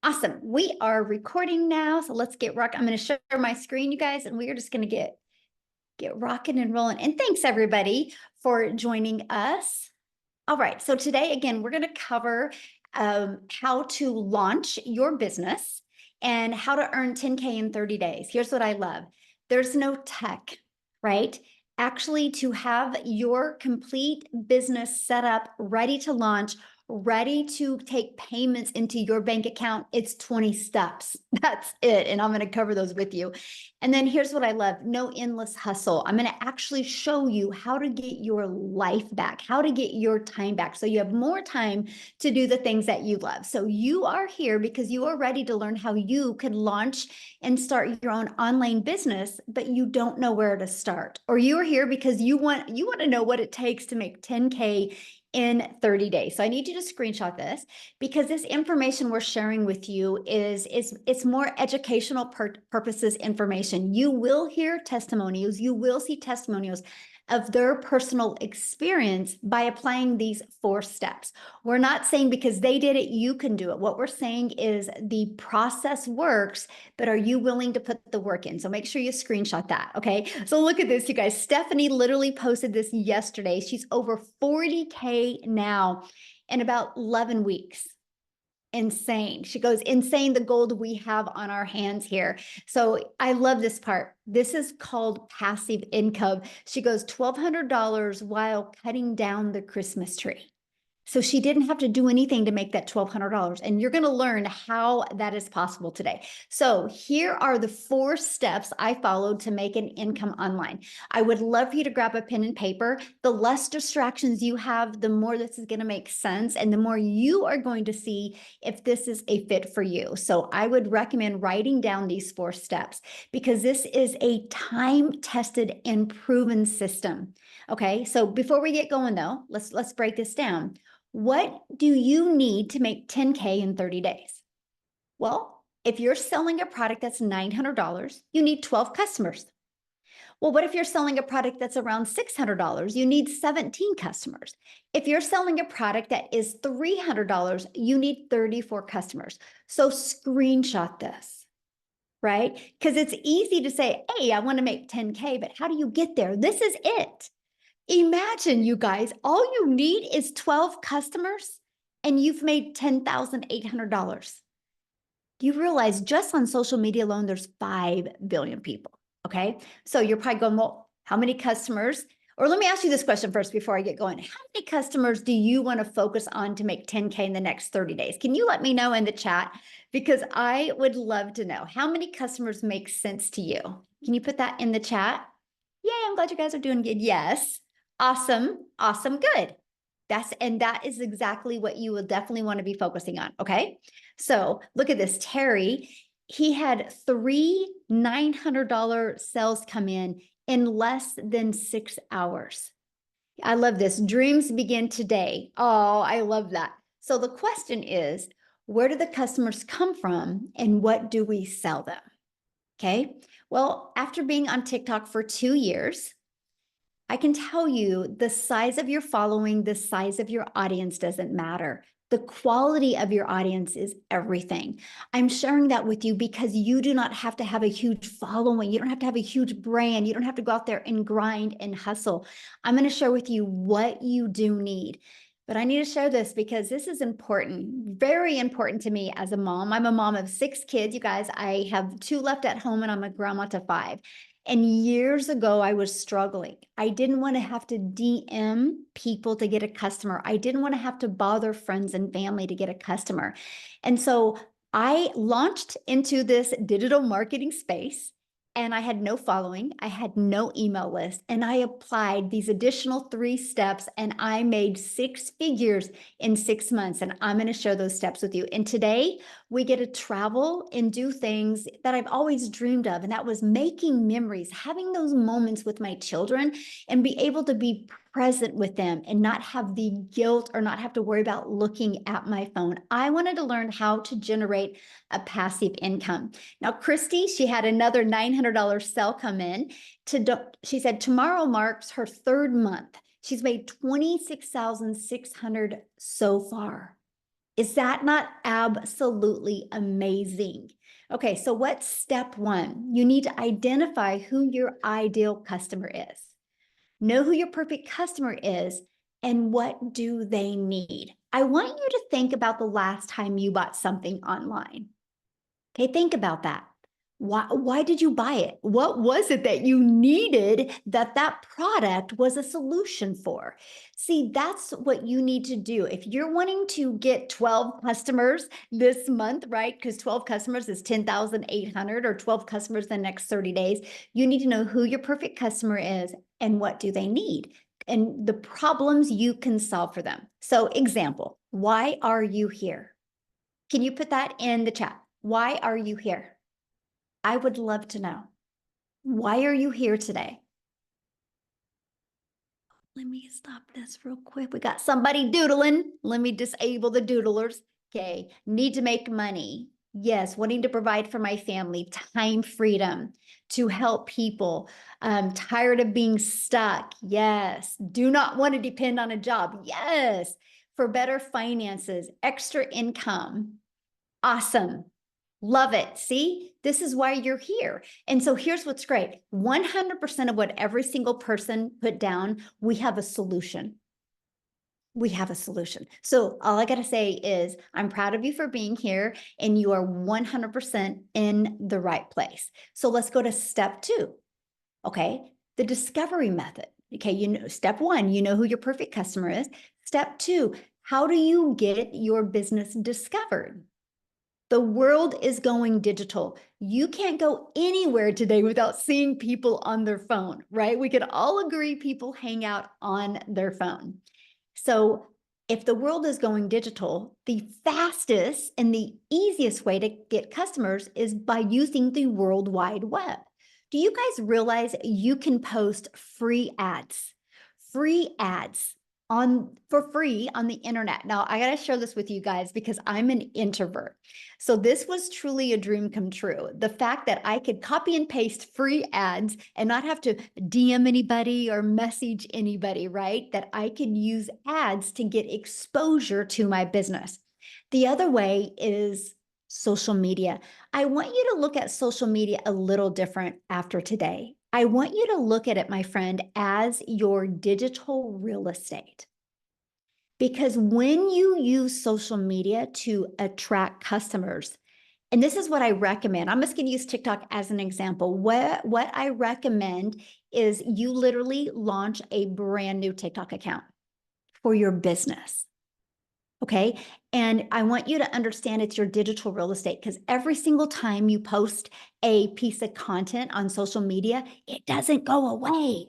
Awesome. We are recording now, so let's get rock. I'm going to share my screen, you guys, and we are just going to get rocking and rolling. And thanks everybody for joining us. All right, so today again, we're going to cover how to launch your business and how to earn 10K in 30 days. Here's what I love. There's no tech, right? Actually, to have your complete business set up, ready to launch, ready to take payments into your bank account, it's 20 steps. That's it. And I'm going to cover those with you. And then here's what I love. No endless hustle. I'm going to actually show you how to get your life back, how to get your time back. So you have more time to do the things that you love. So you are here because you are ready to learn how you can launch and start your own online business, but you don't know where to start. Or you are here because you want to know what it takes to make 10K in 30 days. So I need you to screenshot this because this information we're sharing with you is it's more educational purposes information. You will hear testimonials, you will see testimonials of their personal experience by applying these 4 steps. We're not saying because they did it, you can do it. What we're saying is the process works, but are you willing to put the work in? So make sure you screenshot that, okay? So look at this, you guys. Stephanie literally posted this yesterday. She's over 40K now in about 11 weeks. Insane. She goes, insane the gold we have on our hands here. So I love this part. This is called passive income. She goes, $1,200 while cutting down the Christmas tree. So she didn't have to do anything to make that $1,200. And you're going to learn how that is possible today. So here are the 4 steps I followed to make an income online. I would love for you to grab a pen and paper. The less distractions you have, the more this is going to make sense. And the more you are going to see if this is a fit for you. So I would recommend writing down these 4 steps because this is a time-tested and proven system. Okay, so before we get going though, let's break this down. What do you need to make 10K in 30 days? Well, if you're selling a product that's $900, you need 12 customers. Well, what if you're selling a product that's around $600? You need 17 customers. If you're selling a product that is $300, you need 34 customers. So screenshot this, right? Because it's easy to say, hey, I want to make 10K, but how do you get there? This is it. Imagine, you guys, all you need is 12 customers and you've made $10,800. Do you realize just on social media alone, there's 5 billion people? Okay. So you're probably going, well, how many customers? Or let me ask you this question first before I get going. How many customers do you want to focus on to make 10K in the next 30 days? Can you let me know in the chat? Because I would love to know how many customers make sense to you. Can you put that in the chat? Yay, I'm glad you guys are doing good. Yes. Awesome. Awesome. Good. That is exactly what you will definitely want to be focusing on. Okay. So look at this. Terry, he had 3 $900 sales come in less than 6 hours. I love this. Dreams begin today. Oh, I love that. So the question is, where do the customers come from and what do we sell them? Okay. Well, after being on TikTok for 2 years, I can tell you the size of your following, the size of your audience doesn't matter. The quality of your audience is everything. I'm sharing that with you because you do not have to have a huge following. You don't have to have a huge brand. You don't have to go out there and grind and hustle. I'm going to share with you what you do need. But I need to share this because this is important, very important to me as a mom. I'm a mom of 6 kids, you guys. I have 2 left at home and I'm a grandma to 5. And years ago, I was struggling. I didn't want to have to DM people to get a customer. I didn't want to have to bother friends and family to get a customer. And so I launched into this digital marketing space and I had no following. I had no email list. And I applied these additional 3 steps and I made 6 figures in 6 months. And I'm going to share those steps with you. And today we get to travel and do things that I've always dreamed of. And that was making memories, having those moments with my children and be able to be present with them and not have the guilt or not have to worry about looking at my phone. I wanted to learn how to generate a passive income. Now, Christy, she had another $900 sale come in. She said, tomorrow marks her 3rd month. She's made $26,600 so far. Is that not absolutely amazing? Okay, so what's step one? You need to identify who your ideal customer is. Know who your perfect customer is and what do they need. I want you to think about the last time you bought something online. Okay, think about that. Why did you buy it? What was it that you needed that that product was a solution for? See, that's what you need to do. If you're wanting to get 12 customers this month, right? Because 12 customers is 10,800 or 12 customers the next 30 days, you need to know who your perfect customer is and what do they need and the problems you can solve for them. So example, why are you here? Can you put that in the chat? Why are you here? I would love to know. Why are you here today? Let me stop this real quick. We got somebody doodling. Let me disable the doodlers. Okay. Need to make money. Yes. Wanting to provide for my family, time freedom to help people. Tired of being stuck. Yes. Do not want to depend on a job. Yes. For better finances, extra income. Awesome. Love it. See, this is why you're here. And so here's what's great. 100% of what every single person put down, we have a solution. We have a solution. So all I got to say is I'm proud of you for being here and you are 100% in the right place. So let's go to step 2. Okay. The discovery method. Okay. You know, step 1, you know who your perfect customer is. Step 2, how do you get your business discovered? The world is going digital. You can't go anywhere today without seeing people on their phone, right? We could all agree people hang out on their phone. So if the world is going digital, the fastest and the easiest way to get customers is by using the World Wide Web. Do you guys realize you can post free ads? Free ads for free on the internet. Now, I got to share this with you guys because I'm an introvert. So this was truly a dream come true. The fact that I could copy and paste free ads and not have to DM anybody or message anybody, right? That I could use ads to get exposure to my business. The other way is social media. I want you to look at social media a little different after today. I want you to look at it, my friend, as your digital real estate. Because when you use social media to attract customers, and this is what I recommend. I'm just going to use TikTok as an example. What I recommend is you literally launch a brand new TikTok account for your business. Okay. And I want you to understand it's your digital real estate because every single time you post a piece of content on social media, it doesn't go away.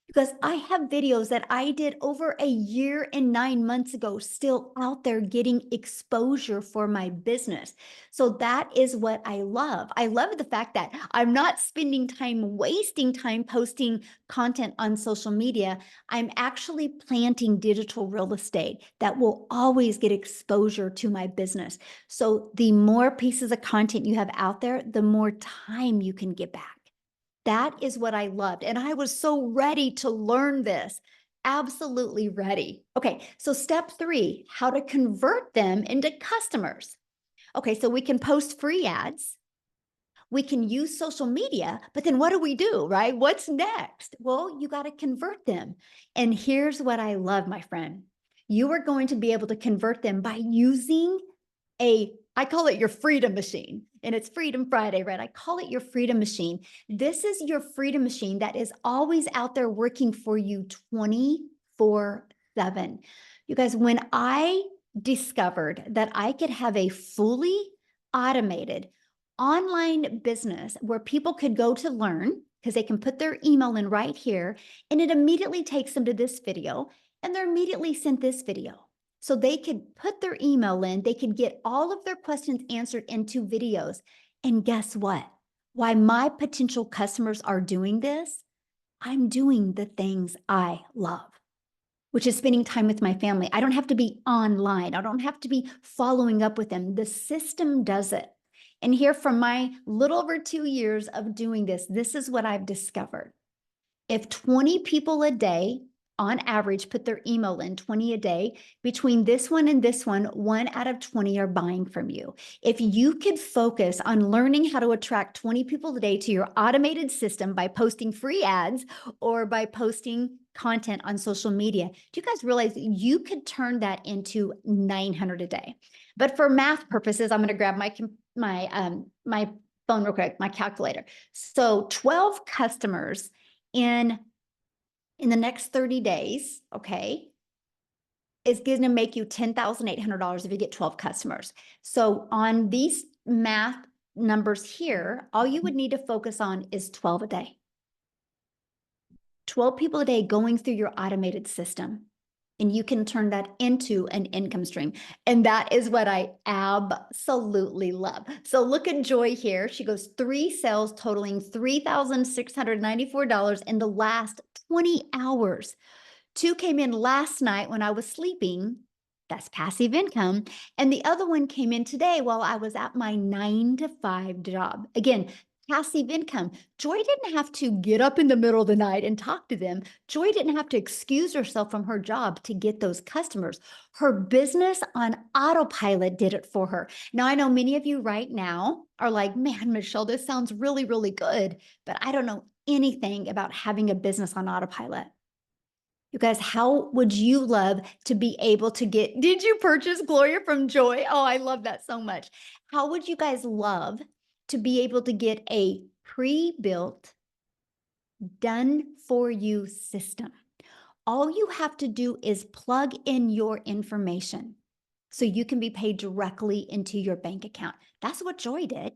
Because I have videos that I did over a year and 9 months ago, still out there getting exposure for my business. So that is what I love. I love the fact that I'm not spending time wasting time posting content on social media. I'm actually planting digital real estate that will always get exposure to my business. So the more pieces of content you have out there, the more time you can get back. That is what I loved. And I was so ready to learn this. Absolutely ready. Okay, so step 3, how to convert them into customers. Okay, so we can post free ads. We can use social media, but then what do, right? What's next? Well, you got to convert them. And here's what I love, my friend. You are going to be able to convert them by using I call it your freedom machine, and it's Freedom Friday, right? I call it your freedom machine. This is your freedom machine that is always out there working for you 24/7. You guys, when I discovered that I could have a fully automated online business where people could go to learn because they can put their email in right here, and it immediately takes them to this video, and they're immediately sent this video. So they could put their email in, they could get all of their questions answered in 2 videos. And guess what? Why my potential customers are doing this, I'm doing the things I love, which is spending time with my family. I don't have to be online. I don't have to be following up with them. The system does it. And here from my little over 2 years of doing this, this is what I've discovered. If 20 people a day on average, put their email in 20 a day. Between this one and this one out of 20 are buying from you. If you could focus on learning how to attract 20 people a day to your automated system by posting free ads or by posting content on social media, do you guys realize you could turn that into 900 a day? But for math purposes, I'm going to grab my phone real quick, my calculator. So 12 customers in the next 30 days, okay, is going to make you $10,800 if you get 12 customers. So on these math numbers here, all you would need to focus on is 12 a day. 12 people a day going through your automated system. And you can turn that into an income stream. And that is what I absolutely love. So look at Joy here. She goes 3 sales totaling $3,694 in the last 20 hours. 2 came in last night when I was sleeping. That's passive income. And the other one came in today while I was at my 9-to-5 job. Again, passive income. Joy didn't have to get up in the middle of the night and talk to them. Joy didn't have to excuse herself from her job to get those customers. Her business on autopilot did it for her. Now, I know many of you right now are like, man, Michelle, this sounds really, really good, but I don't know anything about having a business on autopilot. You guys, how would you love to be able to get, did you purchase Gloria from Joy? Oh, I love that so much. How would you guys love to be able to get a pre-built, done for you system? All you have to do is plug in your information so you can be paid directly into your bank account. That's what Joy did.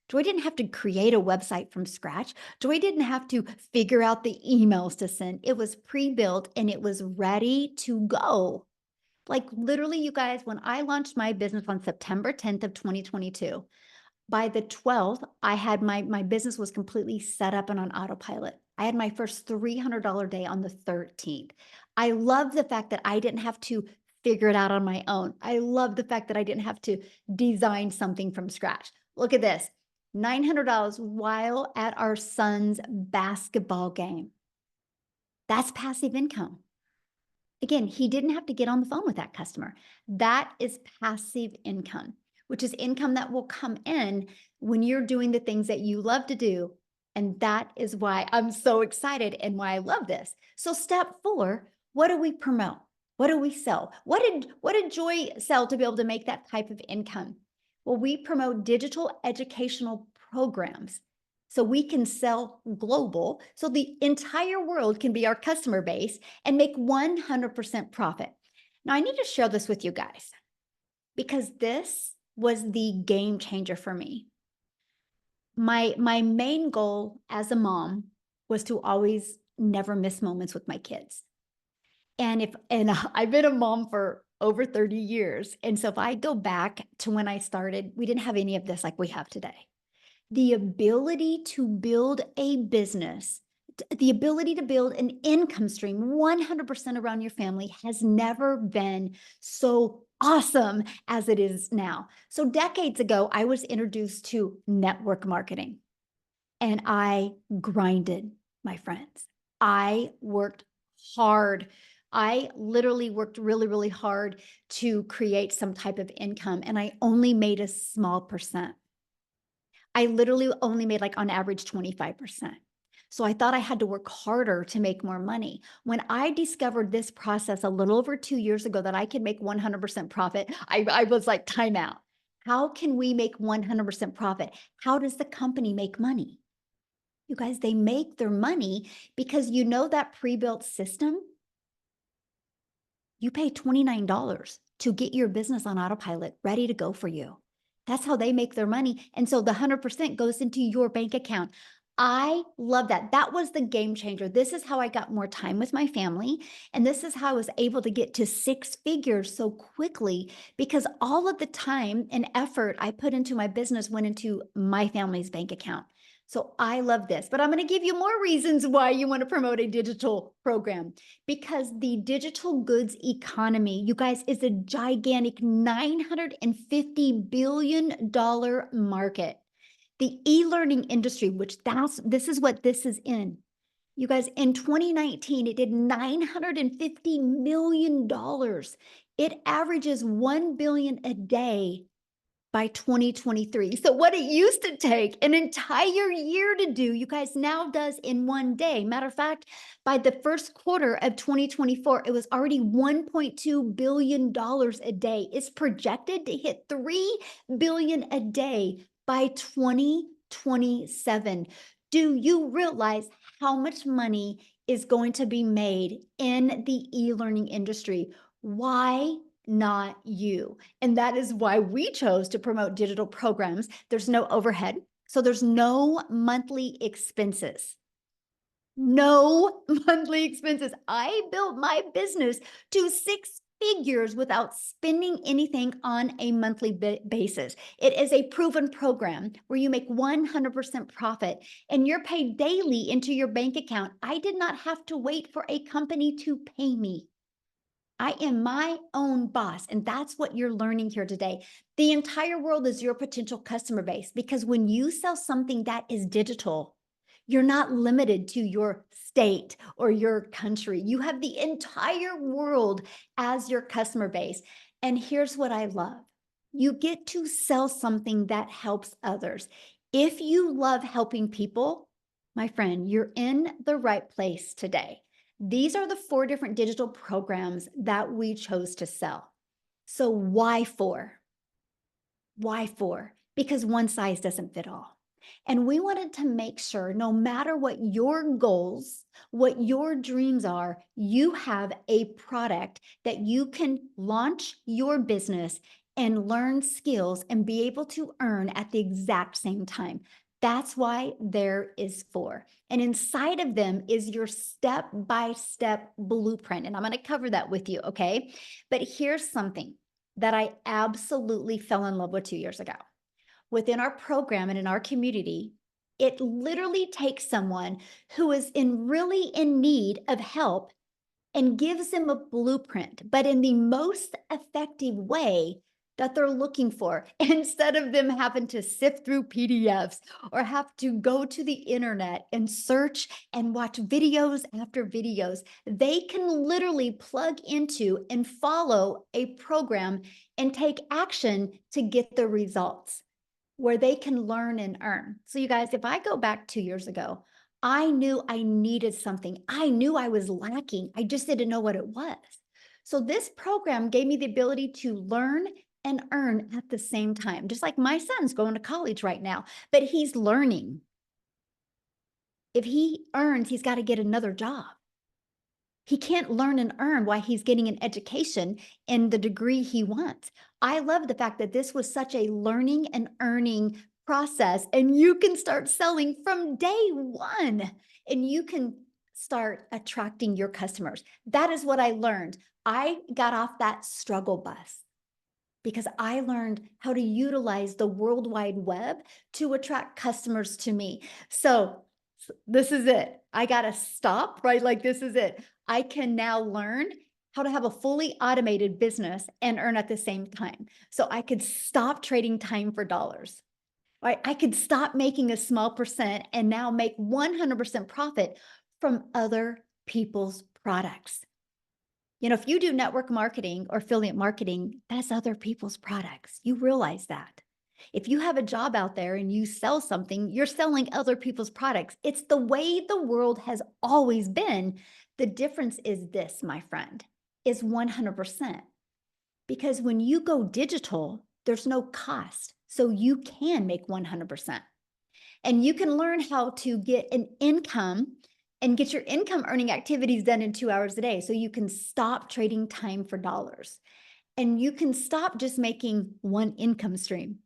Joy didn't have to create a website from scratch. Joy didn't have to figure out the emails to send. It was pre-built and it was ready to go. Like literally, you guys, when I launched my business on September 10th of 2022, by the 12th, I had my business was completely set up and on autopilot. I had my first $300 day on the 13th. I love the fact that I didn't have to figure it out on my own. I love the fact that I didn't have to design something from scratch. Look at this, $900 while at our son's basketball game. That's passive income. Again, he didn't have to get on the phone with that customer. That is passive income, which is income that will come in when you're doing the things that you love to do. And that is why I'm so excited and why I love this. So step 4, what do we promote? What do we sell? What did Joy sell to be able to make that type of income? Well, we promote digital educational programs. So we can sell global, so the entire world can be our customer base and make 100% profit. Now, I need to share this with you guys because this was the game changer for me. My main goal as a mom was to always never miss moments with my kids. And I've been a mom for over 30 years. And so if I go back to when I started, we didn't have any of this like we have today. The ability to build a business, the ability to build an income stream 100% around your family has never been so awesome as it is now. So decades ago, I was introduced to network marketing and I grinded, my friends. I worked hard. I literally worked really, really hard to create some type of income and I only made a small percent. I literally only made like on average 25%. So I thought I had to work harder to make more money. When I discovered this process a little over 2 years ago that I could make 100% profit, I was like, time out. How can we make 100% profit? How does the company make money? You guys, they make their money because you know that pre-built system, you pay $29 to get your business on autopilot ready to go for you. That's how they make their money. And so the 100% goes into your bank account. I love that. That was the game changer. This is how I got more time with my family. And this is how I was able to get to 6 figures so quickly because all of the time and effort I put into my business went into my family's bank account. So I love this, but I'm going to give you more reasons why you want to promote a digital program because the digital goods economy, you guys, is a gigantic $950 billion market. The e-learning industry, which this is what this is in. You guys, in 2019, it did $950 million. It averages 1 billion a day by 2023. So what it used to take an entire year to do, you guys now does in one day. Matter of fact, by the first quarter of 2024, it was already $1.2 billion a day. It's projected to hit 3 billion a day by 2027. Do you realize how much money is going to be made in the e-learning industry? Why not you? And that is why we chose to promote digital programs. There's no overhead, so there's no monthly expenses. No monthly expenses. I built my business to 6 figures without spending anything on a monthly basis. It is a proven program where you make 100% profit and you're paid daily into your bank account. I did not have to wait for a company to pay me. I am my own boss, and that's what you're learning here today. The entire world is your potential customer base because when you sell something that is digital, you're not limited to your state or your country. You have the entire world as your customer base. And here's what I love. You get to sell something that helps others. If you love helping people, my friend, you're in the right place today. These are the 4 different digital programs that we chose to sell. So why 4? Why 4? Because one size doesn't fit all. And we wanted to make sure no matter what your goals, what your dreams are, you have a product that you can launch your business and learn skills and be able to earn at the exact same time. That's why there is 4. And inside of them is your step-by-step blueprint. And I'm going to cover that with you, okay? But here's something that I absolutely fell in love with 2 years ago. Within our program and in our community, it literally takes someone who is really in need of help and gives them a blueprint, but in the most effective way that they're looking for, instead of them having to sift through PDFs or have to go to the internet and search and watch videos after videos. They can literally plug into and follow a program and take action to get the results where they can learn and earn. So you guys, if I go back 2 years ago, I knew I needed something. I knew I was lacking. I just didn't know what it was. So this program gave me the ability to learn and earn at the same time. Just like my son's going to college right now, but he's learning. If he earns, he's got to get another job. He can't learn and earn while he's getting an education in the degree he wants. I love the fact that this was such a learning and earning process, and you can start selling from day one, and you can start attracting your customers. That is what I learned. I got off that struggle bus because I learned how to utilize the World Wide Web to attract customers to me. So this is it. I got to stop, right? Like, this is it. I can now learn how to have a fully automated business and earn at the same time. So I could stop trading time for dollars, right? I could stop making a small percent and now make 100% profit from other people's products. You know, if you do network marketing or affiliate marketing, that's other people's products. You realize that. If you have a job out there and you sell something, you're selling other people's products. It's the way the world has always been. The difference is this, my friend, is 100%. Because when you go digital, there's no cost. So you can make 100%. And you can learn how to get an income and get your income earning activities done in 2 hours a day. So you can stop trading time for dollars. And you can stop just making one income stream.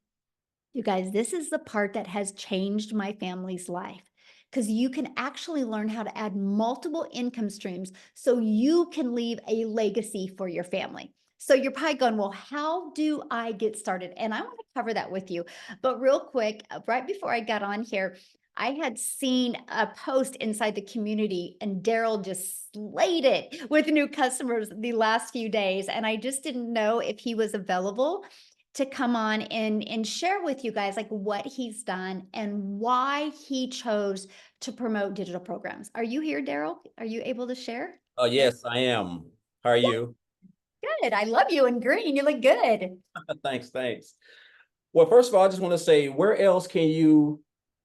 You guys, this is the part that has changed my family's life, because you can actually learn how to add multiple income streams so you can leave a legacy for your family. So you're probably going, well, how do I get started? And I want to cover that with you. But real quick, right before I got on here, I had seen a post inside the community and Daryl just slayed it with new customers the last few days. And I just didn't know if he was available to come on and share with you guys like what he's done and why he chose to promote digital programs. Are you here, Daryl? Are you able to share? Oh, yes, I am. How are you? Good. I love you in green. You look good. Thanks. Well, first of all, I just want to say, where else can you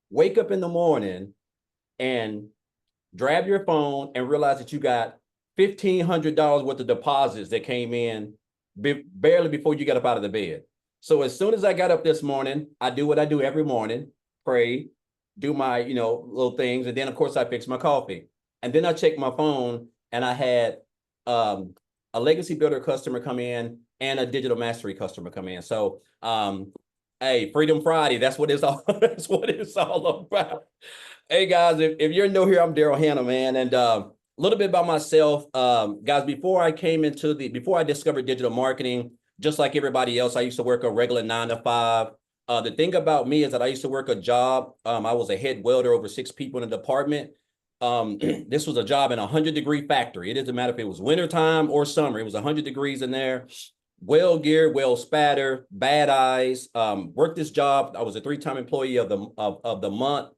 wake up in the morning and grab your phone and realize that you got $1,500 worth of deposits that came in barely before you got up out of the bed? So as soon as I got up this morning, I do what I do every morning, pray, do my, little things. And then of course I fix my coffee. And then I check my phone and I had a legacy builder customer come in and a digital mastery customer come in. So hey, Freedom Friday, that's what it's all that's what it's all about. Hey guys, if you're new here, I'm Daryl Hannah, man. And a little bit about myself. Guys, before I discovered digital marketing, just like everybody else, I used to work a regular 9 to 5. The thing about me is that I used to work a job. I was a head welder over 6 people in the department. This was a job in a 100-degree factory. It doesn't matter if it was wintertime or summer. It was 100 degrees in there. Well gear, well spatter, bad eyes. Worked this job. I was a 3-time employee of the month.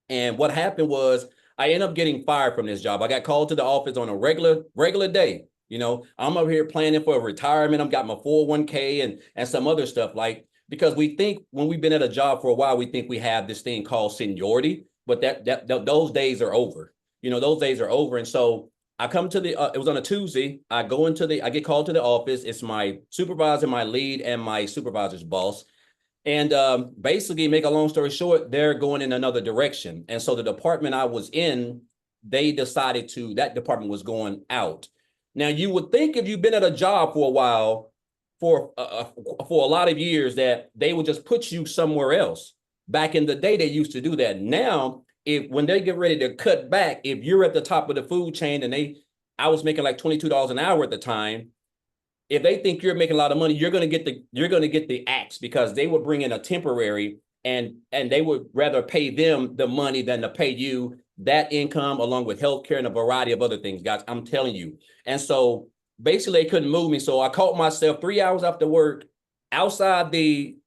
And what happened was I ended up getting fired from this job. I got called to the office on a regular day. I'm over here planning for a retirement. I've got my 401k and some other stuff, because we think when we've been at a job for a while, we think we have this thing called seniority, but those days are over. Those days are over. And so I come to it was on a Tuesday. I get called to the office. It's my supervisor, my lead, and my supervisor's boss. And basically, make a long story short, they're going in another direction. And so the department I was in, they decided that department was going out. Now, you would think if you've been at a job for a while, for a lot of years, that they would just put you somewhere else. Back in the day, they used to do that. Now, when they get ready to cut back, if you're at the top of the food chain and I was making like $22 an hour at the time, if they think you're making a lot of money, you're going to get the axe, because they would bring in a temporary and they would rather pay them the money than to pay you that income, along with healthcare and a variety of other things, guys. I'm telling you. And so basically they couldn't move me. So I caught myself 3 hours after work outside the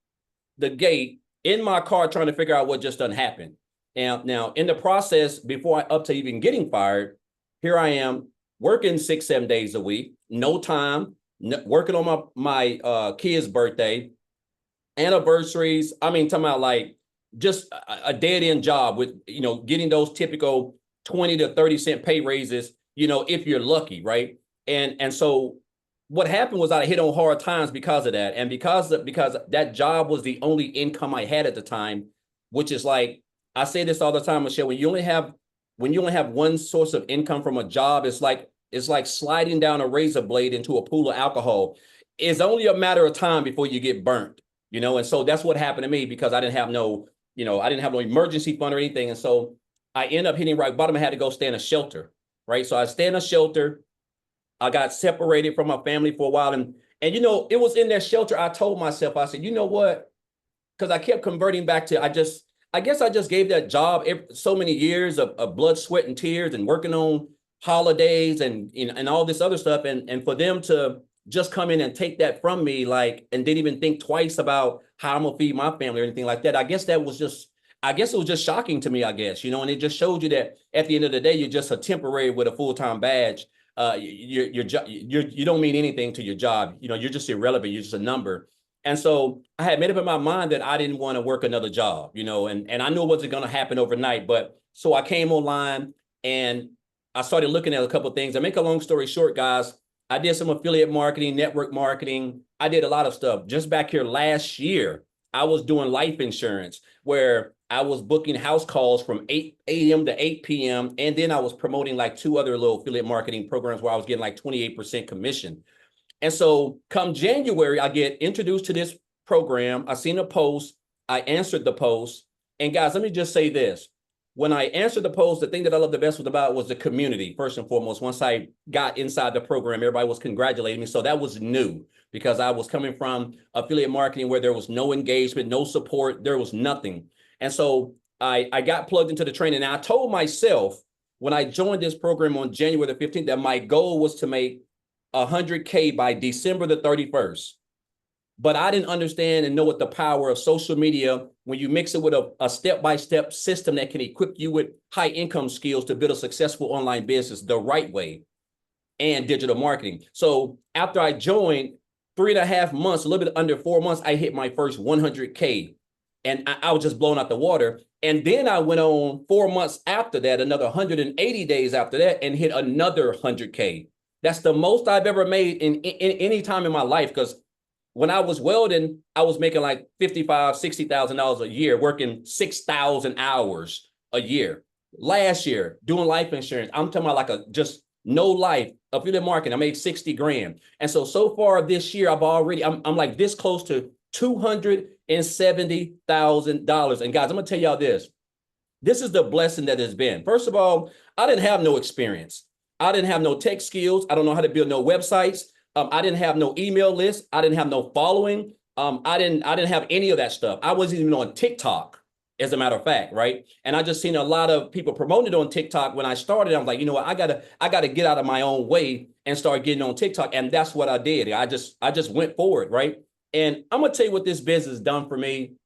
gate in my car trying to figure out what just done happened. Now in the process, up to even getting fired, here I am working 6-7 days a week, no time, working on my kid's birthday, anniversaries. I mean, talking about like just a dead end job with, getting those typical 20 to 30 cent pay raises, if you're lucky, right? And so what happened was I hit on hard times because of that. And because that job was the only income I had at the time, which is like, I say this all the time, Michelle, when you only have one source of income from a job, it's like sliding down a razor blade into a pool of alcohol. It's only a matter of time before you get burnt, and so that's what happened to me, because I didn't have no emergency fund or anything. And so I ended up hitting rock bottom. I had to go stay in a shelter, right? So I stayed in a shelter. I got separated from my family for a while. And it was in that shelter, I told myself, I said, you know what? Because I kept converting back to, I guess I just gave that job so many years of blood, sweat, and tears, and working on holidays and all this other stuff. And for them to just come in and take that from me, and didn't even think twice about how I'm gonna feed my family or anything like that. I guess it was just shocking to me, and it just showed you that at the end of the day, you're just a temporary with a full-time badge. You don't mean anything to your job. You're just irrelevant. You're just a number. And so I had made up in my mind that I didn't want to work another job, and I knew it wasn't going to happen overnight. But so I came online and I started looking at a couple of things. I make a long story short, guys, I did some affiliate marketing, network marketing. I did a lot of stuff. Just back here last year, I was doing life insurance, where I was booking house calls from 8 a.m. to 8 p.m. And then I was promoting like 2 other little affiliate marketing programs where I was getting like 28% commission. And so come January, I get introduced to this program. I seen a post. I answered the post. And guys, let me just say this. When I answered the post, the thing that I loved the best was the community, first and foremost. Once I got inside the program, everybody was congratulating me. So that was new, because I was coming from affiliate marketing where there was no engagement, no support, there was nothing. And so I got plugged into the training. And I told myself when I joined this program on January the 15th that my goal was to make 100K by December the 31st. but I didn't understand and know what the power of social media, when you mix it with a step-by-step system that can equip you with high income skills to build a successful online business the right way, and digital marketing. So after I joined, 3.5 months, a little bit under 4 months, I hit my first 100K, and I was just blown out the water. And then I went on 4 months after that, another 180 days after that, and hit another 100K. That's the most I've ever made in any time in my life. Because when I was welding, I was making like $55,000, $60,000 a year, working 6,000 hours a year. Last year, doing life insurance, I'm talking about like just no life, affiliate marketing, I made 60 grand. And so far this year, I'm like this close to $270,000. And guys, I'm gonna tell y'all this is the blessing that has been. First of all, I didn't have no experience. I didn't have no tech skills. I don't know how to build no websites. I didn't have no email list. I didn't have no following. I didn't have any of that stuff. I wasn't even on TikTok, as a matter of fact, right? And I just seen a lot of people promoting it on TikTok. When I started, I'm like, you know what, I gotta get out of my own way and start getting on TikTok. And that's what I did. I just went forward, right? And I'm gonna tell you what this business has done for me,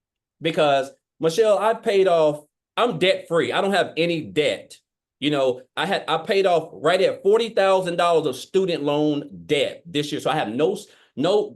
because Michelle, I'm debt free. I don't have any debt. You know, I paid off right at $40,000 of student loan debt this year. So I have no,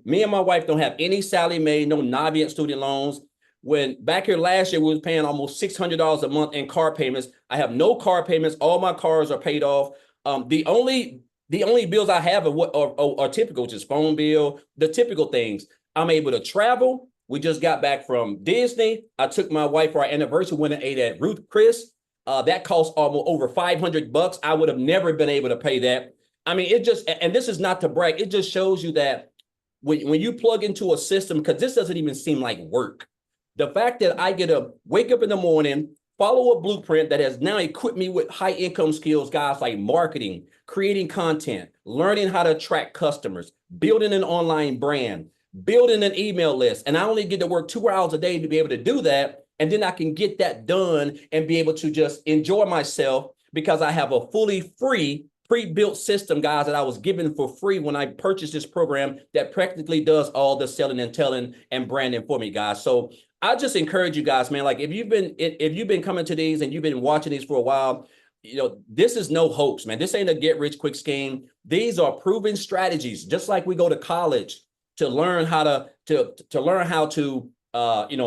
me and my wife don't have any Sallie Mae, no Navient student loans. When back here last year, we was paying almost $600 a month in car payments. I have no car payments. All my cars are paid off. The only bills I have are typical, which is phone bill, the typical things. I'm able to travel. We just got back from Disney. I took my wife for our anniversary, went and ate at Ruth Chris. That cost almost over $500. I would have never been able to pay that. I mean, it just, and this is not to brag, it just shows you that when you plug into a system, because this doesn't even seem like work. The fact that I get to wake up in the morning, follow a blueprint that has now equipped me with high income skills, guys, like marketing, creating content, learning how to attract customers, building an online brand, building an email list. And I only get to work 2 hours a day to be able to do that. And then I can get that done and be able to just enjoy myself, because I have a fully free pre-built system, guys, that I was given for free when I purchased this program that practically does all the selling and telling and branding for me, guys. So I just encourage you guys, man, like if you've been coming to these and you've been watching these for a while, you know, this is no hoax, man. This ain't a get rich quick scheme. These are proven strategies, just like we go to college to learn how to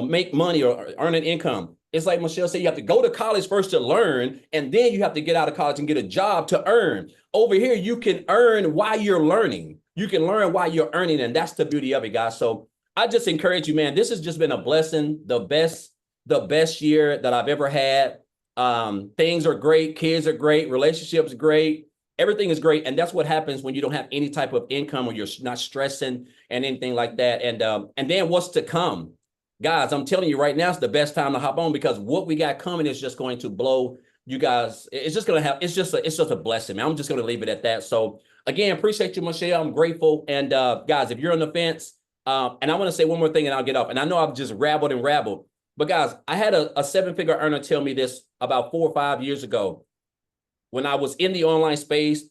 make money or earn an income. It's like Michelle said, you have to go to college first to learn, and then you have to get out of college and get a job to earn. Over here, you can earn while you're learning. You can learn while you're earning, and that's the beauty of it, guys. So I just encourage you, man. This has just been a blessing, the best year that I've ever had. Things are great, kids are great, relationships great, everything is great. And that's what happens when you don't have any type of income or you're not stressing and anything like that. And then what's to come? Guys, I'm telling you right now, it's the best time to hop on, because what we got coming is just going to blow you guys. It's just going to have, it's just a blessing, man. I'm just going to leave it at that. So again, appreciate you, Michelle. I'm grateful. And guys, if you're on the fence, and I want to say one more thing and I'll get off. And I know I've just rabbled, but guys, I had a 7-figure earner tell me this about 4 or 5 years ago when I was in the online space,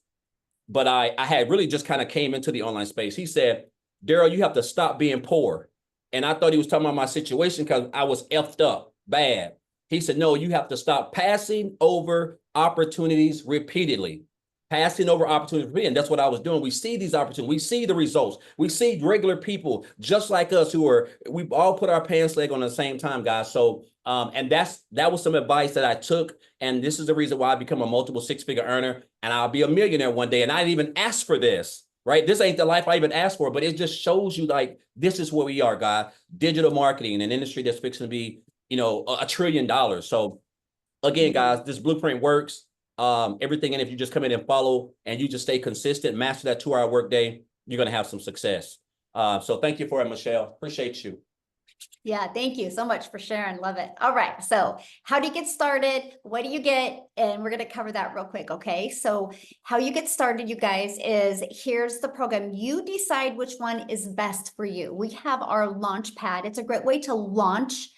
but I had really just kind of came into the online space. He said, Daryl, you have to stop being poor. And I thought he was talking about my situation because I was effed up bad. He said, no, you have to stop passing over opportunities repeatedly. Passing over opportunities. And that's what I was doing. We see these opportunities. We see the results. We see regular people just like us we all put our pants leg on at the same time, guys. So, and that was some advice that I took. And this is the reason why I become a multiple 6-figure earner, and I'll be a millionaire one day. And I didn't even ask for this. Right? This ain't the life I even asked for, but it just shows you like, this is where we are, guys. Digital marketing, an industry that's fixing to be, $1 trillion. So again, guys, this blueprint works. Everything. And if you just come in and follow and you just stay consistent, master that 2-hour workday, you're going to have some success. So thank you for it, Michelle. Appreciate you. Yeah, thank you so much for sharing. Love it. All right. So how do you get started? What do you get? And we're going to cover that real quick. Okay. So how you get started, you guys, is here's the program. You decide which one is best for you. We have our launch pad. It's a great way to launch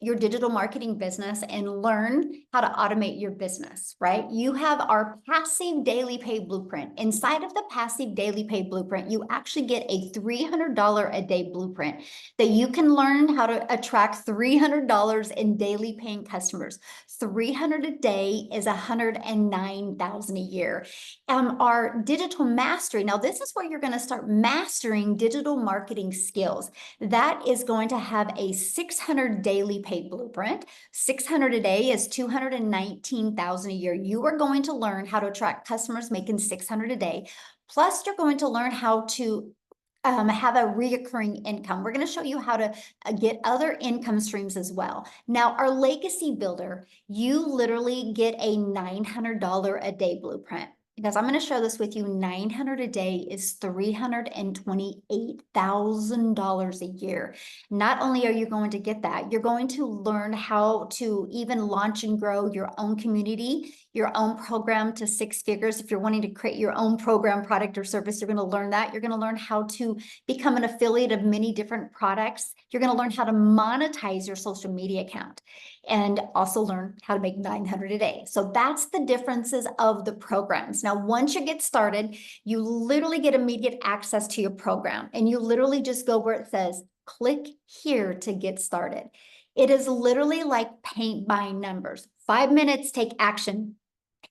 your digital marketing business and learn how to automate your business, right? You have our passive daily pay blueprint. Inside of the passive daily pay blueprint, you actually get a $300 a day blueprint that you can learn how to attract $300 in daily paying customers. 300 a day is 109,000 a year. Our digital mastery. Now, this is where you're going to start mastering digital marketing skills. That is going to have a 600 daily pay blueprint. 600 a day is 219,000 a year. You are going to learn how to attract customers making 600 a day. Plus, you're going to learn how to have a reoccurring income. We're going to show you how to get other income streams as well. Now, our legacy builder, you literally get a $900 a day blueprint. Because I'm going to share this with you, 900 a day is $328,000 a year. Not only are you going to get that, you're going to learn how to even launch and grow your own community, your own program to 6 figures. If you're wanting to create your own program, product, or service, you're going to learn that. You're going to learn how to become an affiliate of many different products. You're going to learn how to monetize your social media account and also learn how to make 900 a day. So that's the differences of the programs. Now, once you get started, you literally get immediate access to your program, and you literally just go where it says, click here to get started. It is literally like paint by numbers. 5 minutes, take action.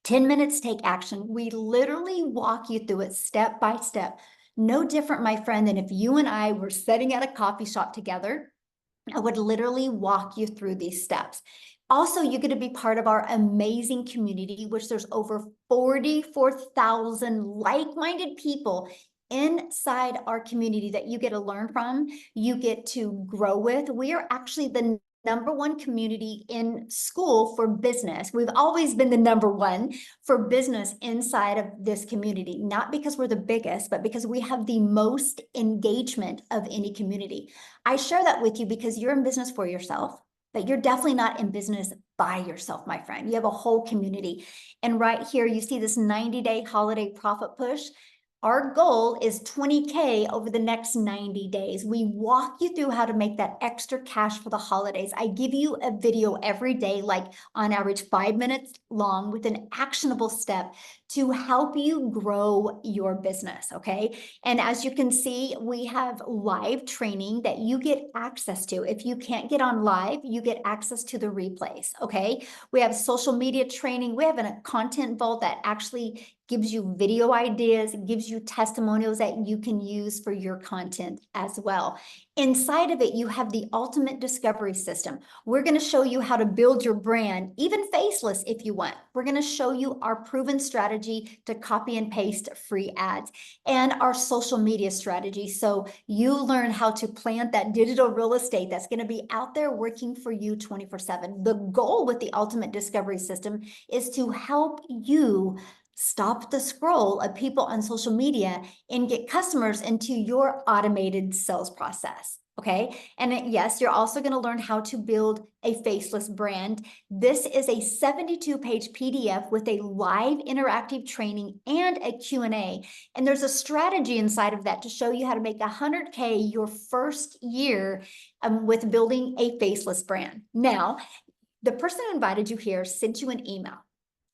10 minutes, take action. We literally walk you through it step by step. No different, my friend, than if you and I were sitting at a coffee shop together. I would literally walk you through these steps. Also, you get to be part of our amazing community, which there's over 44,000 like-minded people inside our community that you get to learn from, you get to grow with. We are actually the #1 community in school for business. We've always been the #1 for business inside of this community, not because we're the biggest, but because we have the most engagement of any community. I share that with you because you're in business for yourself, but you're definitely not in business by yourself, my friend. You have a whole community. And right here, you see this 90-day holiday profit push. Our goal is 20K over the next 90 days. We walk you through how to make that extra cash for the holidays. I give you a video every day, like on average 5 minutes long, with an actionable step to help you grow your business, okay? And as you can see, we have live training that you get access to. If you can't get on live, you get access to the replays, okay? We have social media training. We have a content vault that actually gives you video ideas, gives you testimonials that you can use for your content as well. Inside of it, you have the ultimate discovery system. We're going to show you how to build your brand, even faceless if you want. We're going to show you our proven strategy to copy and paste free ads and our social media strategy. So you learn how to plant that digital real estate that's going to be out there working for you 24/7. The goal with the ultimate discovery system is to help you stop the scroll of people on social media and get customers into your automated sales process. Okay. And yes, you're also going to learn how to build a faceless brand. This is a 72-page PDF with a live interactive training and a Q&A. And there's a strategy inside of that to show you how to make 100K your first year with building a faceless brand. Now, the person who invited you here sent you an email.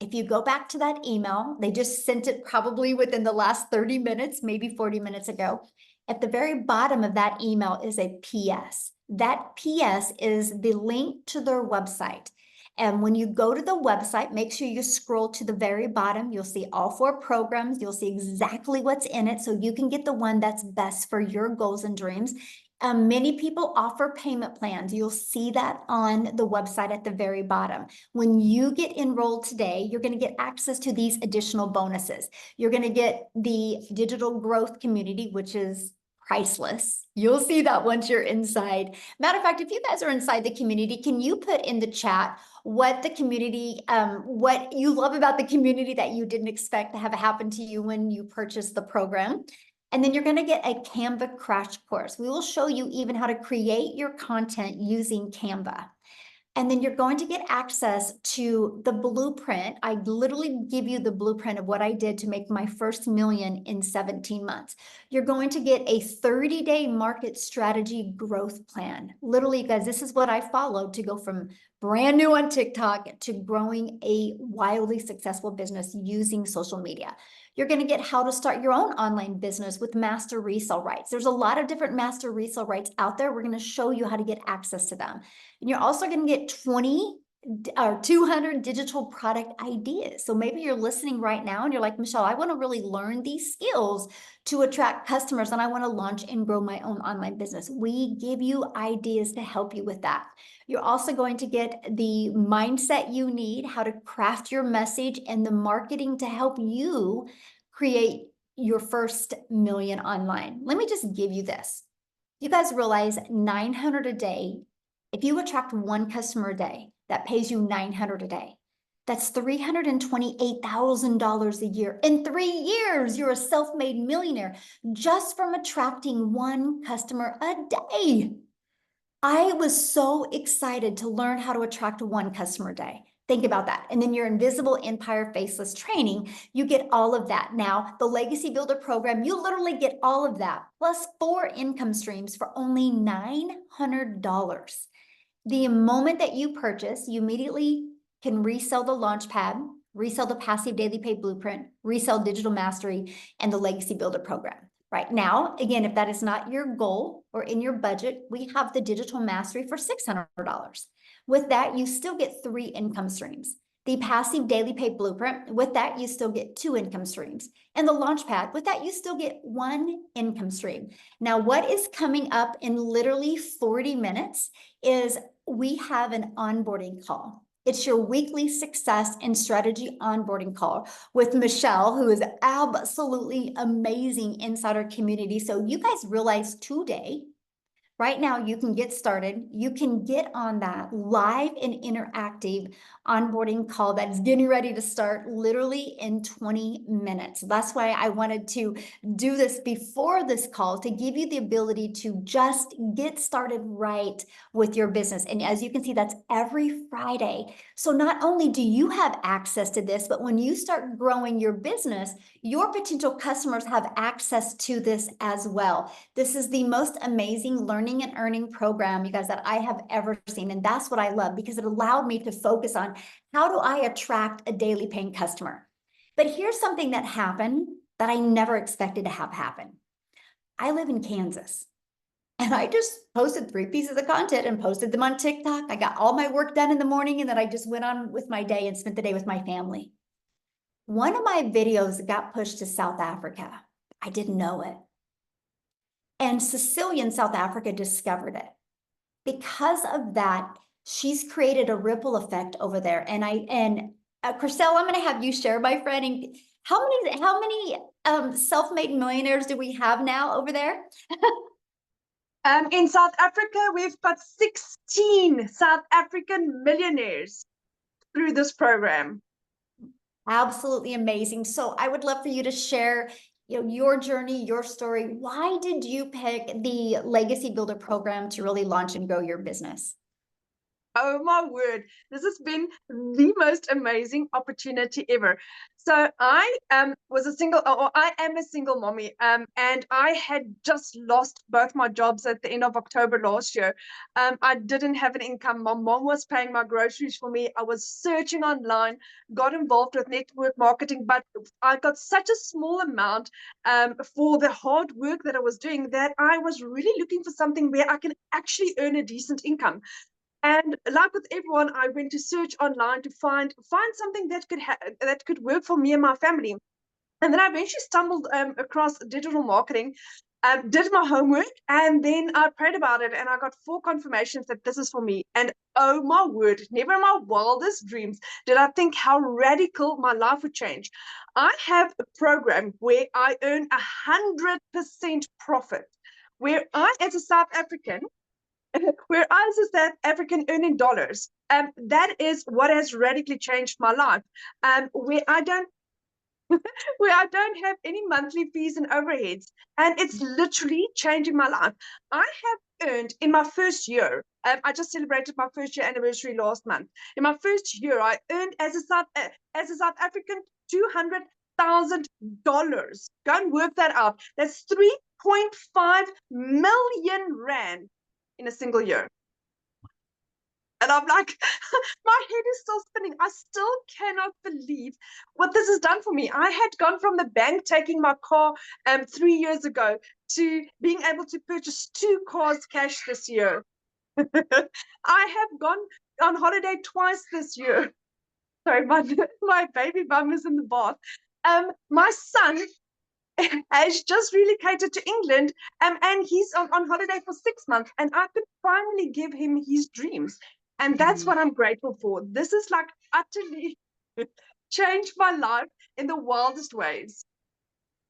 If you go back to that email, they just sent it probably within the last 30 minutes, maybe 40 minutes ago. At the very bottom of that email is a PS. That PS is the link to their website. And when you go to the website, make sure you scroll to the very bottom. You'll see all 4 programs. You'll see exactly what's in it so you can get the one that's best for your goals and dreams. Many people offer payment plans. You'll see that on the website at the very bottom. When you get enrolled today, you're going to get access to these additional bonuses. You're going to get the digital growth community, which is priceless. You'll see that once you're inside. Matter of fact, if you guys are inside the community, can you put in the chat what the community, what you love about the community that you didn't expect to have happen to you when you purchased the program? And then you're going to get a Canva crash course. We will show you even how to create your content using Canva. And then you're going to get access to the blueprint. I literally give you the blueprint of what I did to make my first million in 17 months. You're going to get a 30-day market strategy growth plan. Literally, guys, this is what I followed to go from brand new on TikTok to growing a wildly successful business using social media. You're going to get how to start your own online business with master resale rights. There's a lot of different master resale rights out there. We're going to show you how to get access to them. And you're also going to get 20 or 200 digital product ideas. So maybe you're listening right now and you're like, Michelle, I want to really learn these skills to attract customers and I want to launch and grow my own online business. We give you ideas to help you with that. You're also going to get the mindset you need, how to craft your message, and the marketing to help you create your first million online. Let me just give you this. You guys realize 900 a day. If you attract one customer a day, that pays you 900 a day. That's $328,000 a year. In 3 years, you're a self-made millionaire just from attracting one customer a day. I was so excited to learn how to attract one customer a day. Think about that. And then your Invisible Empire Faceless training, you get all of that. Now, the Legacy Builder program, you literally get all of that, plus 4 income streams for only $900. The moment that you purchase, you immediately can resell the Launchpad, resell the Passive Daily Pay Blueprint, resell Digital Mastery, and the Legacy Builder program. Right now, again, if that is not your goal or in your budget, we have the Digital Mastery for $600. With that, you still get 3 income streams. The Passive Daily Pay Blueprint, with that, you still get 2 income streams. And the Launchpad, with that, you still get 1 income stream. Now, what is coming up in literally 40 minutes is we have an onboarding call. It's your weekly success and strategy onboarding call with Michelle, who is absolutely amazing inside our community. So you guys realize today, right now, you can get started. You can get on that live and interactive onboarding call that's getting ready to start literally in 20 minutes. That's why I wanted to do this before this call, to give you the ability to just get started right with your business. And as you can see, that's every Friday. So not only do you have access to this, but when you start growing your business, your potential customers have access to this as well. This is the most amazing learning and earning program, you guys, that I have ever seen. And that's what I love, because it allowed me to focus on how do I attract a daily paying customer. But here's something that happened that I never expected to have happen. I live in Kansas. And I just posted 3 pieces of content and posted them on TikTok. I got all my work done in the morning, and then I just went on with my day and spent the day with my family. One of my videos got pushed to South Africa. I didn't know it. And Cecilia in South Africa discovered it. Because of that, she's created a ripple effect over there. And Chriselle, I'm going to have you share, my friend. And how many self-made millionaires do we have now over there? In South Africa, we've got 16 South African millionaires through this program. Absolutely amazing. So I would love for you to share, your journey, your story. Why did you pick the Legacy Builder program to really launch and grow your business? Oh my word, this has been the most amazing opportunity ever. So I was a single, or I am a single mommy, and I had just lost both my jobs at the end of October last year. I didn't have an income. My mom was paying my groceries for me. I was searching online, got involved with network marketing, but I got such a small amount for the hard work that I was doing, that I was really looking for something where I can actually earn a decent income. And like with everyone, I went to search online to find something that could work for me and my family. And then I eventually stumbled across digital marketing, did my homework, and then I prayed about it, and I got 4 confirmations that this is for me. And oh my word, never in my wildest dreams did I think how radical my life would change. I have a program where I earn 100% profit, where I, as a South African, where I, as a South African, earning dollars. That is what has radically changed my life. Where I don't have any monthly fees and overheads, and it's literally changing my life. I have earned in my first year, I just celebrated my first year anniversary last month. In my first year, I earned as a South African $200,000. Go and work that out. That's 3.5 million rand in a single year. And I'm like, my head is still spinning. I still cannot believe what this has done for me. I had gone from the bank taking my car 3 years ago to being able to purchase 2 cars cash this year. I have gone on holiday twice this year. Sorry, my baby bum is in the bath. My son has just relocated to England, and he's on holiday for 6 months, and I could finally give him his dreams. And that's what I'm grateful for. This is like utterly changed my life in the wildest ways.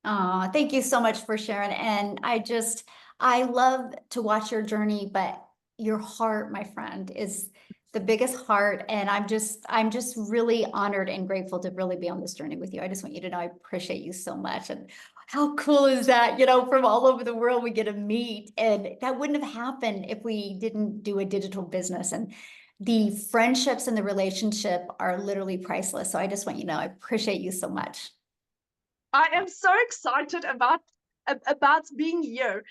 Oh, thank you so much for sharing. And I love to watch your journey, but your heart, my friend, is the biggest heart. And I'm just really honored and grateful to really be on this journey with you. I just want you to know I appreciate you so much. And how cool is that? You know, from all over the world, we get to meet. And that wouldn't have happened if we didn't do a digital business. And the friendships and the relationship are literally priceless. So I just want you to know I appreciate you so much. I am so excited about being here.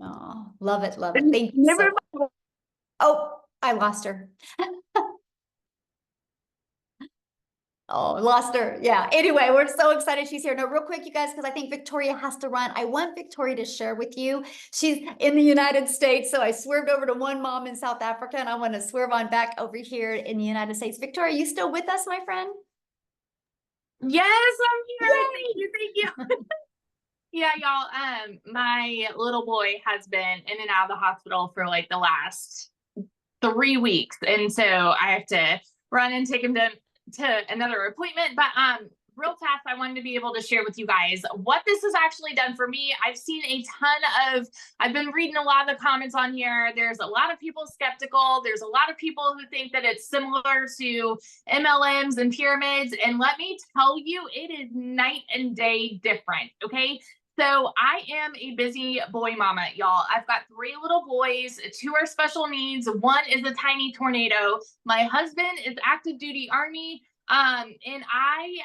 Oh, love it, love it. And Thank you never so much. Oh, I lost her. Oh, lost her. Yeah. Anyway, we're so excited she's here. No, real quick, you guys, because I think Victoria has to run. I want Victoria to share with you. She's in the United States. So I swerved over to one mom in South Africa, and I want to swerve on back over here in the United States. Victoria, you still with us, my friend? Yes, I'm here. Yay! Thank you. Yeah, y'all. My little boy has been in and out of the hospital for like the last 3 weeks, and so I have to run and take him to another appointment. But real fast, I wanted to be able to share with you guys what this has actually done for me. I've been reading a lot of the comments on here. There's a lot of people skeptical. There's a lot of people who think that it's similar to MLMs and pyramids. And let me tell you, it is night and day different. Okay. So I am a busy boy mama, y'all. I've got 3 little boys, 2 are special needs. 1 is a tiny tornado. My husband is active duty Army. And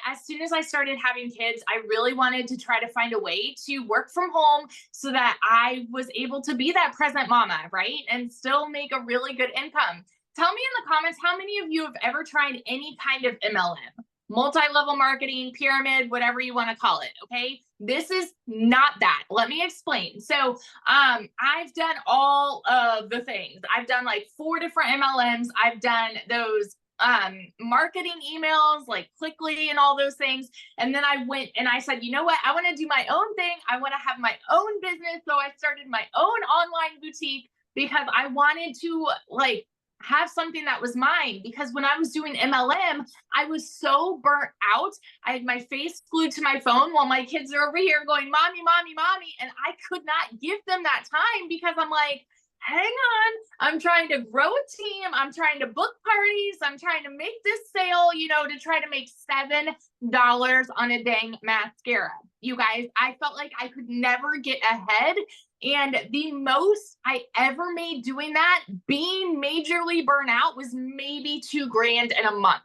as soon as I started having kids, I really wanted to try to find a way to work from home so that I was able to be that present mama, right? And still make a really good income. Tell me in the comments, how many of you have ever tried any kind of MLM? Multi-level marketing, pyramid, whatever you want to call it. Okay. This is not that. Let me explain. So, I've done all of the things. I've done like 4 different MLMs. I've done those marketing emails like Clickly and all those things. And then I went and I said, you know what? I want to do my own thing. I want to have my own business. So I started my own online boutique because I wanted to like have something that was mine, because when I was doing MLM, I was so burnt out. I had my face glued to my phone while my kids are over here going, mommy, mommy, mommy. And I could not give them that time because I'm like, hang on, I'm trying to grow a team. I'm trying to book parties. I'm trying to make this sale, to try to make $7 on a dang mascara. You guys, I felt like I could never get ahead. And the most I ever made doing that, being majorly burnt out, was maybe $2,000 in a month.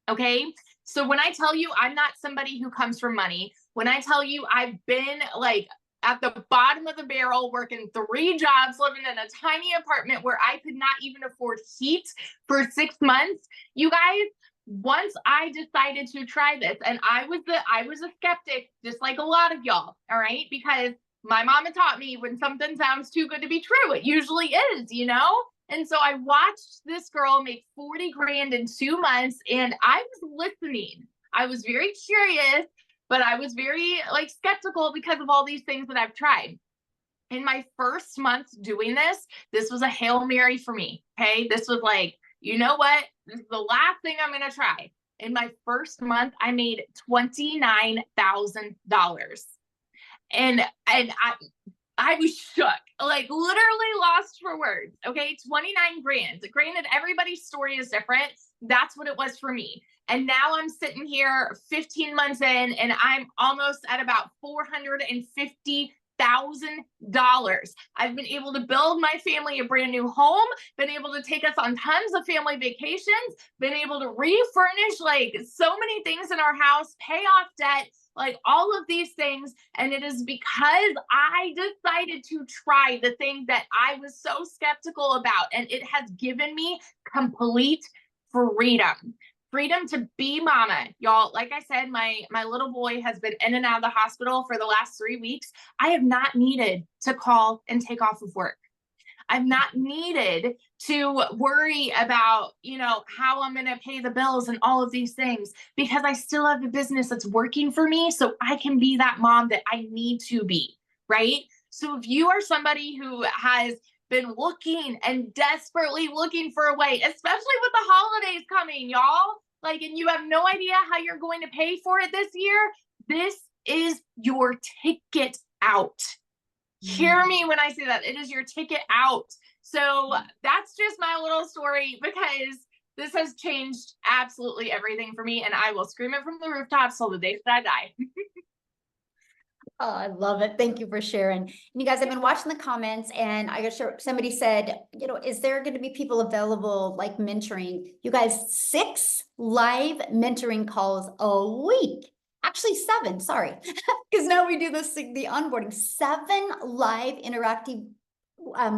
Okay. So when I tell you I'm not somebody who comes from money, when I tell you I've been like at the bottom of the barrel, working 3 jobs, living in a tiny apartment where I could not even afford heat for 6 months, you guys, once I decided to try this, and I was a skeptic, just like a lot of y'all, all right? Because my mama taught me when something sounds too good to be true, it usually is, And so I watched this girl make $40,000 in 2 months, and I was listening. I was very curious, but I was very skeptical because of all these things that I've tried. In my first month doing this was a Hail Mary for me. Okay. This was like, you know what? This is the last thing I'm going to try. In my first month, I made $29,000. And I was shook, like literally lost for words. Okay. 29 grand. Granted, everybody's story is different. That's what it was for me. And now I'm sitting here 15 months in, and I'm almost at about I've been able to build my family a brand new home, been able to take us on tons of family vacations, been able to refurnish like so many things in our house, pay off debt, like all of these things. And it is because I decided to try the thing that I was so skeptical about. And it has given me complete freedom. Freedom to be mama, y'all. Like I said, my little boy has been in and out of the hospital for the last 3 weeks. I have not needed to call and take off of work. I've not needed to worry about, how I'm going to pay the bills and all of these things, because I still have a business that's working for me. So I can be that mom that I need to be, right? So if you are somebody who has been looking and desperately looking for a way, especially with the holidays coming, y'all, and you have no idea how you're going to pay for it this year, this is your ticket out. Hear me when I say that. It is your ticket out. So that's just my little story, because this has changed absolutely everything for me, and I will scream it from the rooftops till the day that I die. Oh, I love it. Thank you for sharing. And you guys have been watching the comments, and I got sure somebody said, is there going to be people available like mentoring? You guys, 6 live mentoring calls a week. Actually 7, sorry. Because now we do the onboarding. 7 live interactive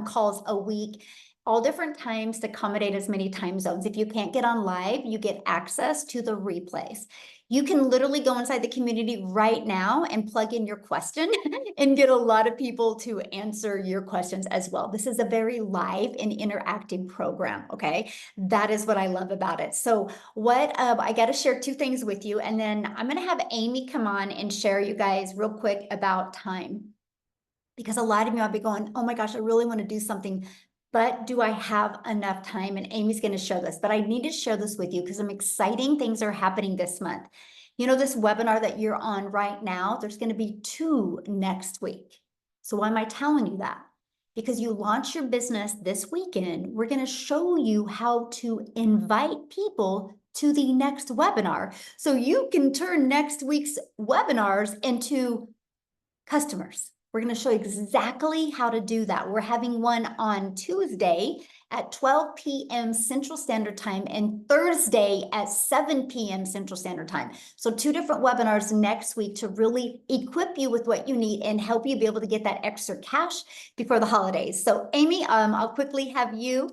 calls a week, all different times to accommodate as many time zones. If you can't get on live, you get access to the replays. You can literally go inside the community right now and plug in your question and get a lot of people to answer your questions as well. This is a very live and interactive program, okay? That is what I love about it. So I got to share 2 things with you, and then I'm going to have Amy come on and share you guys real quick about time. Because a lot of you might be going, oh my gosh, I really want to do something, but do I have enough time? And Amy's going to show this, but I need to share this with you because some exciting things are happening this month. This webinar that you're on right now, there's going to be 2 next week. So why am I telling you that? Because you launch your business this weekend, we're going to show you how to invite people to the next webinar. So you can turn next week's webinars into customers. We're going to show you exactly how to do that. We're having one on Tuesday at 12 p.m. Central Standard Time and Thursday at 7 p.m. Central Standard Time. So 2 different webinars next week to really equip you with what you need and help you be able to get that extra cash before the holidays. So Amy, I'll quickly have you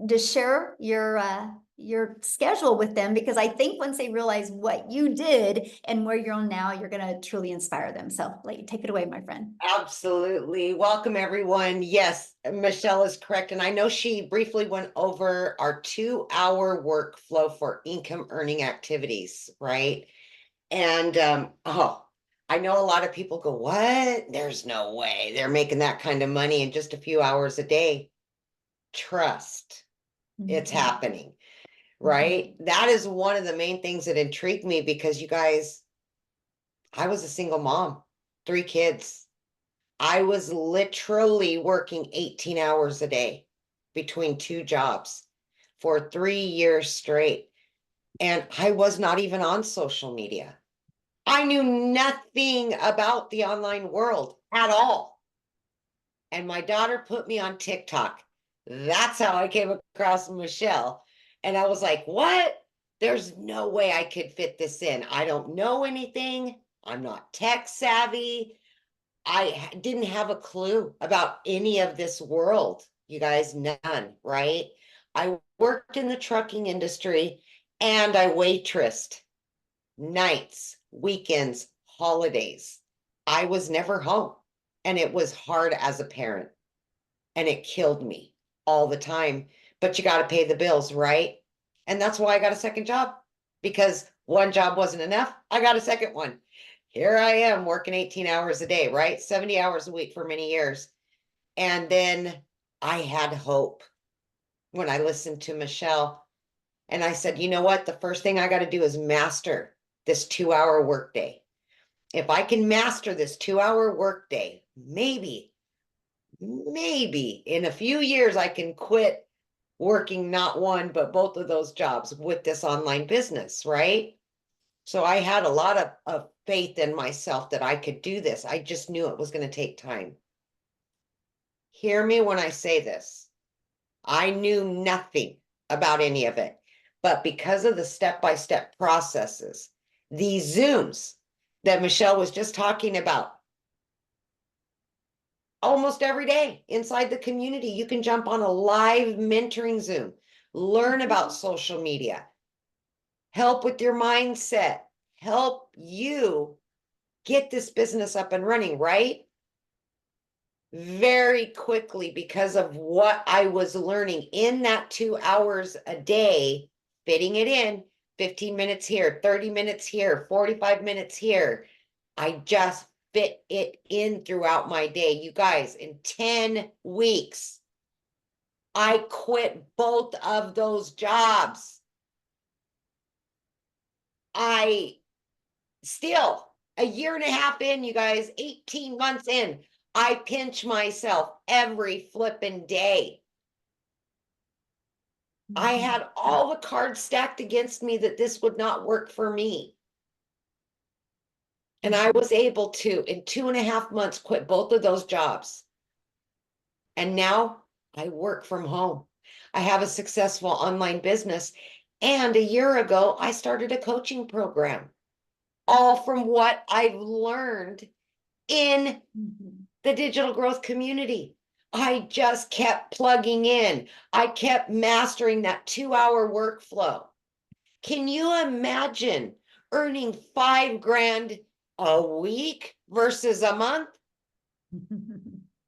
to share your schedule with them, because I think once they realize what you did and where you're on now, you're going to truly inspire them. So take it away, my friend. Absolutely. Welcome, everyone. Yes, Michelle is correct. And I know she briefly went over our 2-hour workflow for income earning activities, right? And I know a lot of people go, what? There's no way they're making that kind of money in just a few hours a day. Trust, it's happening. Right? That is one of the main things that intrigued me, because you guys, I was a single mom, 3 kids. I was literally working 18 hours a day between 2 jobs for 3 years straight. And I was not even on social media. I knew nothing about the online world at all. And my daughter put me on TikTok. That's how I came across Michelle. And I was like, what? There's no way I could fit this in. I don't know anything. I'm not tech savvy. I didn't have a clue about any of this world. You guys, none, right? I worked in the trucking industry and I waitressed nights, weekends, holidays. I was never home, and it was hard as a parent, and it killed me all the time. But you got to pay the bills, right? And that's why I got a second job, because one job wasn't enough. I got a second one. Here I am working 18 hours a day, right? 70 hours a week for many years. And then I had hope when I listened to Michelle, and I said, you know what? The first thing I got to do is master this 2-hour workday. If I can master this 2-hour workday, maybe in a few years, I can quit working not one, but both of those jobs with this online business, right? So I had a lot of faith in myself that I could do this. I just knew it was going to take time. Hear me when I say this. I knew nothing about any of it, but because of the step-by-step processes, these Zooms that Michelle was just talking about, almost every day inside the community, you can jump on a live mentoring Zoom, learn about social media, help with your mindset, help you get this business up and running, right? Very quickly, because of what I was learning in that 2 hours a day, fitting it in, 15 minutes here, 30 minutes here, 45 minutes here. I just fit it in throughout my day. You guys, in 10 weeks, I quit both of those jobs. I still, a year and a half in, you guys, 18 months in, I pinch myself every flipping day. I had all the cards stacked against me that this would not work for me. And I was able to, in 2.5 months, quit both of those jobs. And now I work from home. I have a successful online business. And a year ago, I started a coaching program, all from what I've learned in the digital growth community. I just kept plugging in. I kept mastering that 2-hour workflow. Can you imagine earning $5,000 a week versus a month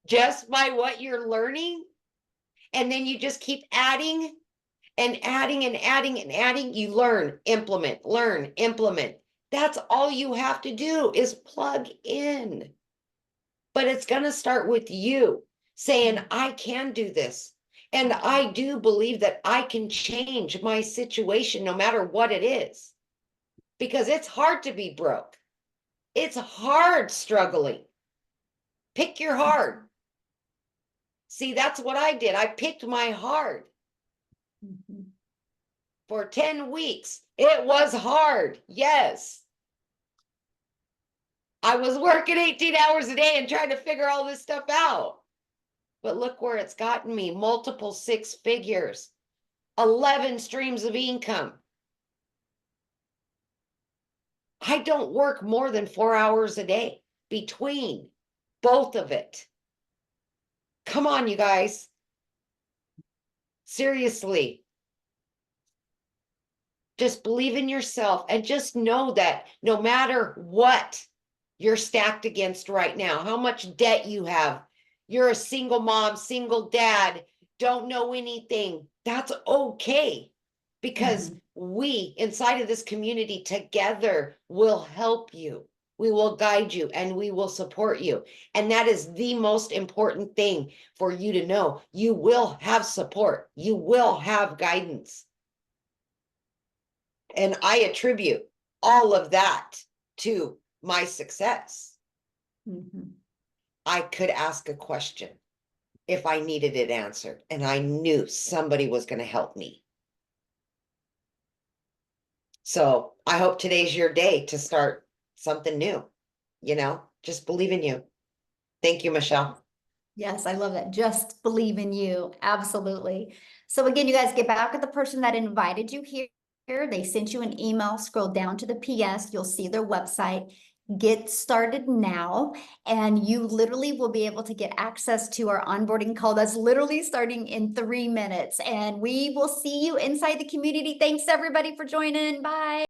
just by what you're learning? And then you just keep adding and adding and adding and adding. You learn, implement, learn, implement. That's all you have to do is plug in. But it's going to start with you saying, I can do this. And I do believe that I can change my situation no matter what it is. Because it's hard to be broke. It's hard struggling. Pick your hard. See, that's what I did. I picked my hard. For 10 weeks. It was hard. Yes. I was working 18 hours a day and trying to figure all this stuff out. But look where it's gotten me. Multiple 6 figures, 11 streams of income. I don't work more than 4 hours a day between both of it. Come on, you guys. Seriously. Just believe in yourself and just know that no matter what you're stacked against right now, how much debt you have, you're a single mom, single dad, don't know anything, that's okay. Because we inside of this community together will help you. We will guide you and we will support you. And that is the most important thing for you to know. You will have support. You will have guidance. And I attribute all of that to my success. I could ask a question if I needed it answered, and I knew somebody was going to help me. So I hope today's your day to start something new. You know, just believe in you. Thank you, Michelle. Yes, I love that. Just believe in you. Absolutely. So again, you guys get back with the person that invited you here. They sent you an email, scroll down to the PS, you'll see their website. Get started now, and you literally will be able to get access to our onboarding call that's literally starting in 3 minutes. And we will see you inside the community. Thanks everybody for joining. Bye.